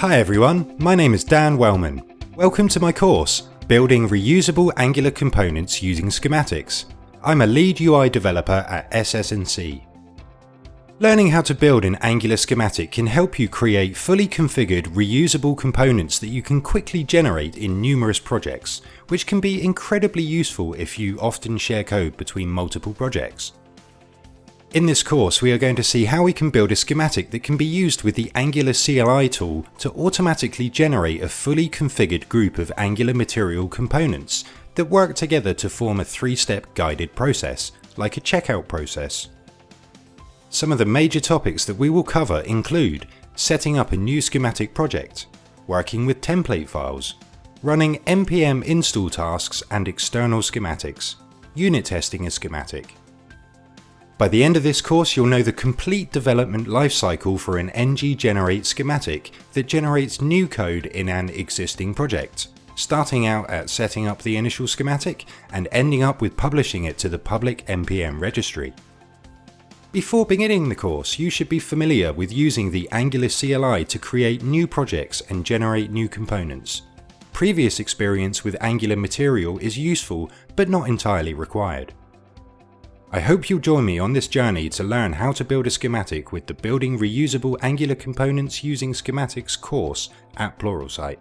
Hi everyone, my name is Dan Wellman. Welcome to my course, Building Reusable Angular Components Using Schematics. I'm a lead UI developer at SS&C. Learning how to build an Angular schematic can help you create fully configured reusable components that you can quickly generate in numerous projects, which can be incredibly useful if you often share code between multiple projects. In this course, we are going to see how we can build a schematic that can be used with the Angular CLI tool to automatically generate a fully configured group of Angular material components that work together to form a three-step guided process, like a checkout process. Some of the major topics that we will cover include setting up a new schematic project, working with template files, running npm install tasks and external schematics, unit testing a schematic. By the end of this course, you'll know the complete development lifecycle for an ng-generate schematic that generates new code in an existing project, starting out at setting up the initial schematic and ending up with publishing it to the public npm registry. Before beginning the course, you should be familiar with using the Angular CLI to create new projects and generate new components. Previous experience with Angular material is useful, but not entirely required. I hope you'll join me on this journey to learn how to build a schematic with the Building Reusable Angular Components Using Schematics course at Pluralsight.